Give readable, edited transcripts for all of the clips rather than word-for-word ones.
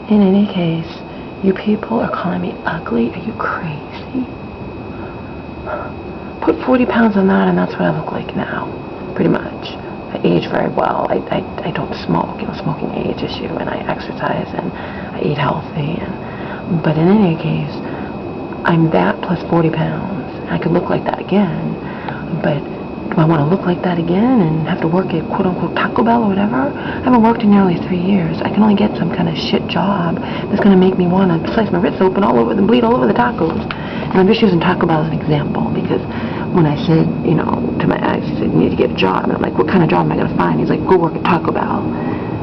In any case, you people are calling me ugly? Are you crazy? Put 40 pounds on that and that's what I look like now, pretty much. I age very well. I don't smoke, smoking age issue, and I exercise and I eat healthy. But in any case, I'm that plus 40 pounds. I could look like that again, but do I want to look like that again and have to work at quote-unquote Taco Bell or whatever? I haven't worked in nearly 3 years. I can only get some kind of shit job that's going to make me want to slice my wrists open all over and bleed all over the tacos. And I'm just using Taco Bell as an example because when I said, to my ex, he said, you need to get a job. And I'm like, what kind of job am I going to find? He's like, go work at Taco Bell.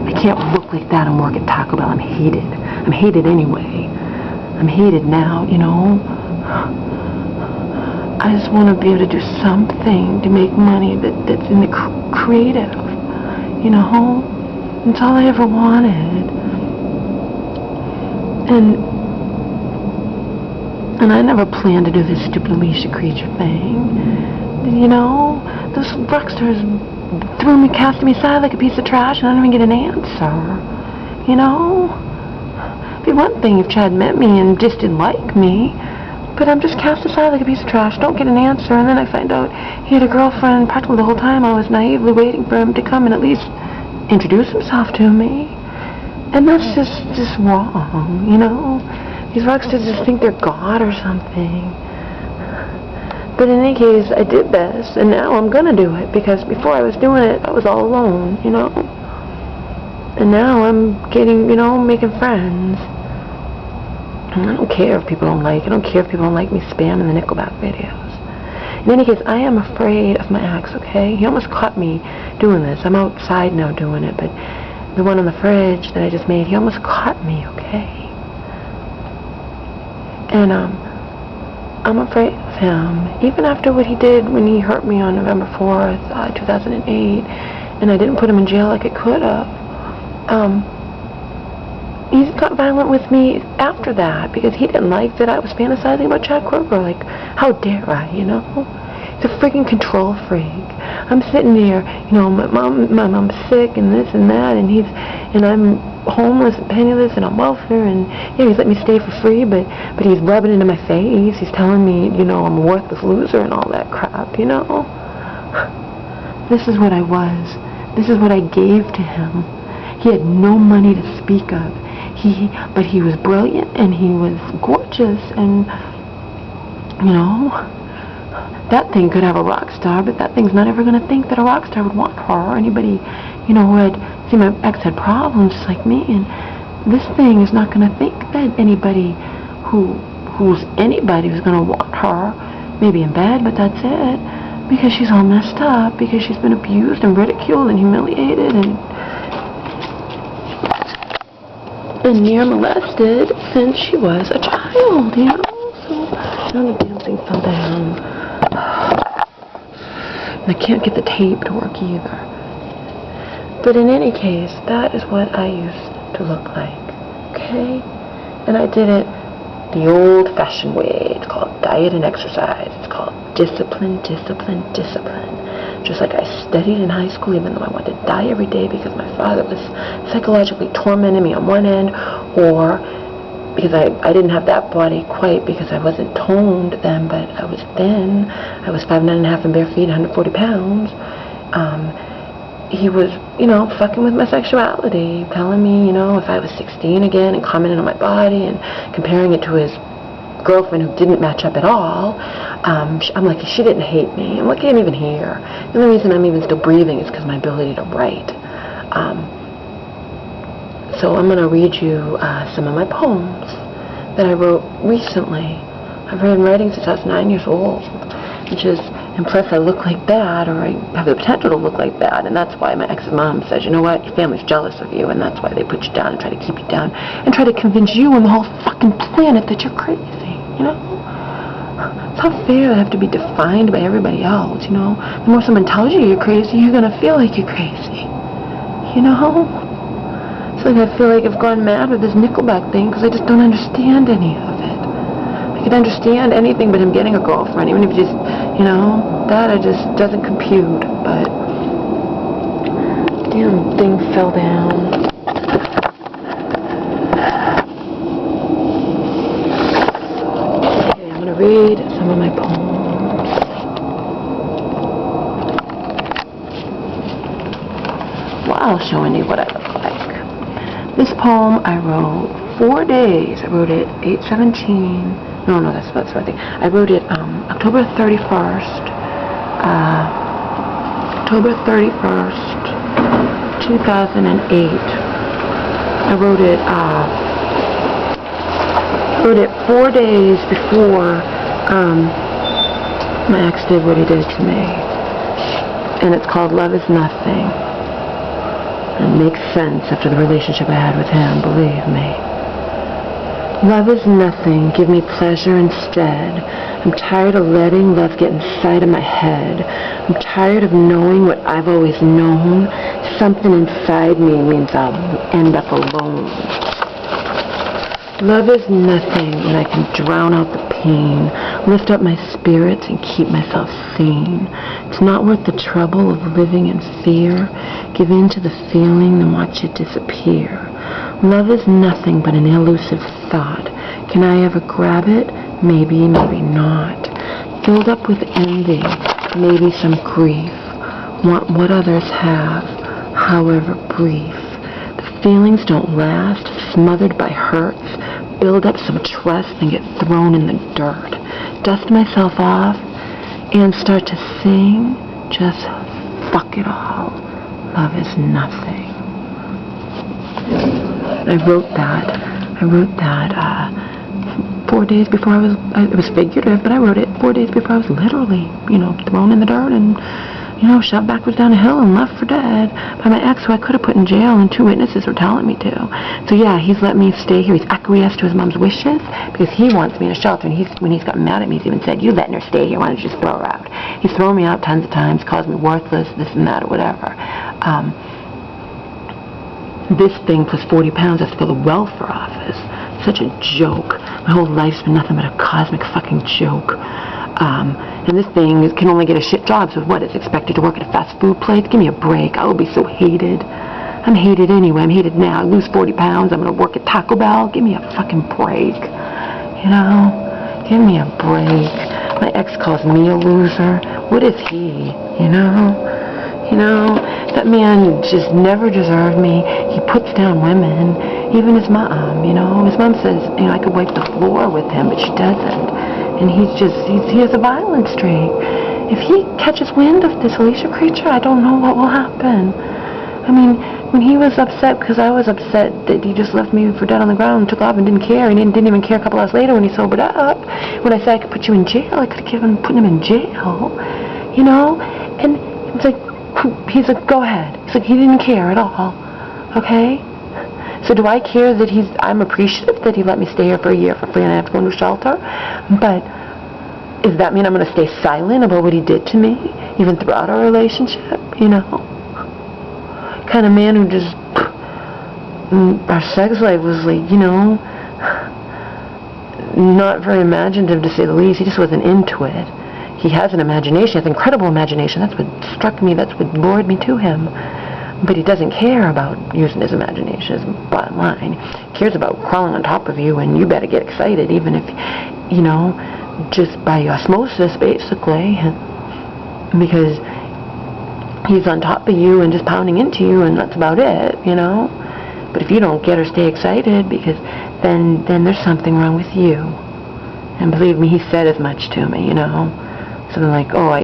I can't look like that and work at Taco Bell. I'm hated. I'm hated anyway. I'm hated now, I just want to be able to do something to make money that's in the creative, That's all I ever wanted. And I never planned to do this stupid Alicia Creature thing. Those rockstars casted me aside like a piece of trash and I didn't even get an answer. It'd be one thing if Chad met me and just didn't like me. But I'm just cast aside like a piece of trash, don't get an answer, and then I find out he had a girlfriend practically the whole time. I was naively waiting for him to come and at least introduce himself to me. And that's just wrong, These rockstars just think they're God or something. But in any case, I did this, and now I'm gonna do it, because before I was doing it, I was all alone, And now I'm getting, making friends. I don't care if people don't like it. I don't care if people don't like me spamming the Nickelback videos. In any case, I am afraid of my ex, okay? He almost caught me doing this. I'm outside now doing it, but the one on the fridge that I just made, he almost caught me, okay? And I'm afraid of him. Even after what he did when he hurt me on November 4th, 2008, and I didn't put him in jail like I could have. He's got violent with me after that because he didn't like that I was fantasizing about Chad Kroeger. Like, how dare I, He's a freaking control freak. I'm sitting there, my mom's sick and this and that, and I'm homeless and penniless and on welfare, and he's letting me stay for free, but he's rubbing it into my face. He's telling me, I'm a worthless loser and all that crap, This is what I was. This is what I gave to him. He had no money to speak of. But he was brilliant and he was gorgeous, and that thing could have a rock star, but that thing's not ever going to think that a rock star would want her or anybody, who had seen my ex had problems just like me, and this thing is not going to think that anybody who's going to want her, maybe in bed, but that's it, because she's all messed up, because she's been abused and ridiculed and humiliated and near molested since she was a child, So, the damn thing fell down. And I can't get the tape to work either. But in any case, that is what I used to look like, okay? And I did it the old-fashioned way. It's called diet and exercise. It's called discipline, discipline, discipline. Just like I studied in high school, even though I wanted to die every day because my father was psychologically tormenting me on one end, or because I didn't have that body quite because I wasn't toned then, but I was thin. I was 5'9.5" and bare feet, 140 pounds. He was, fucking with my sexuality, telling me, if I was 16 again, and commenting on my body and comparing it to his girlfriend who didn't match up at all. I'm like, she didn't hate me. I'm like, I can't even hear. The only reason I'm even still breathing is because of my ability to write. So I'm going to read you some of my poems that I wrote recently. I've been writing since I was 9 years old, and plus I look like that, or I have the potential to look like that, and that's why my ex's mom says, you know what, your family's jealous of you, and that's why they put you down and try to keep you down, and try to convince you and the whole fucking planet that you're crazy, It's not fair to have to be defined by everybody else, The more someone tells you you're crazy, you're gonna feel like you're crazy, So I feel like I've gone mad with this Nickelback thing because I just don't understand any of it. I could understand anything but him getting a girlfriend, even if just, that it just doesn't compute, but damn thing fell down. of my poems. Well, I'll show you what I look like. This poem I wrote 4 days. I wrote it 8/17. No, that's the right thing. I wrote it October 31st. October 31st, 2008. I wrote it 4 days before my ex did what he did to me. And it's called Love Is Nothing. And it makes sense after the relationship I had with him, believe me. Love is nothing, give me pleasure instead. I'm tired of letting love get inside of my head. I'm tired of knowing what I've always known. Something inside me means I'll end up alone. Love is nothing, and I can drown out the pain, lift up my spirits, and keep myself sane. It's not worth the trouble of living in fear. Give in to the feeling, then watch it disappear. Love is nothing but an elusive thought. Can I ever grab it? Maybe, maybe not. Filled up with envy, maybe some grief. Want what others have, however brief. The feelings don't last, smothered by hurts. Build up some trust, then get thrown in the dirt. Dust myself off and start to sing. Just fuck it all. Love is nothing. I wrote that 4 days before it was figurative, but I wrote it 4 days before I was literally, thrown in the dirt and, shoved backwards down a hill and left for dead by my ex, who I could have put in jail, and 2 witnesses were telling me to. So yeah, he's let me stay here. He's acquiesced to his mom's wishes because he wants me in a shelter, and when he's gotten mad at me, he's even said, "You letting her stay here, why don't you just throw her out?" He's thrown me out tons of times, calls me worthless, this and that, or whatever. This thing plus 40 pounds has to go to the welfare office. Such a joke. My whole life's been nothing but a cosmic fucking joke. And this thing can only get a shit job, so what, it's expected to work at a fast food place? Give me a break. I will be so hated. I'm hated anyway. I'm hated now. I lose 40 pounds. I'm going to work at Taco Bell. Give me a fucking break. Give me a break. My ex calls me a loser. What is he? That man just never deserved me. He puts down women, even his mom, His mom says, I could wipe the floor with him, but she doesn't. And he has a violent streak. If he catches wind of this Alicia creature, I don't know what will happen. I mean, when he was upset, because I was upset that he just left me for dead on the ground and took off and didn't care, and he didn't even care a couple hours later when he sobered up. When I said I could put you in jail, I could have put him in jail, And it's like, he's like, go ahead. He's like, he didn't care at all. Okay? So do I care that I'm appreciative that he let me stay here for a year for free and I have to go into a shelter? But does that mean I'm going to stay silent about what he did to me, even throughout our relationship, Kind of man who just, our sex life was like, not very imaginative to say the least. He just wasn't into it. He has an imagination, he has incredible imagination. That's what struck me, that's what lured me to him. But he doesn't care about using his imagination, is the bottom line. He cares about crawling on top of you, and you better get excited, even if, just by osmosis, basically. Because he's on top of you and just pounding into you, and that's about it, But if you don't get or stay excited, because then there's something wrong with you. And believe me, he said as much to me, Something like, oh,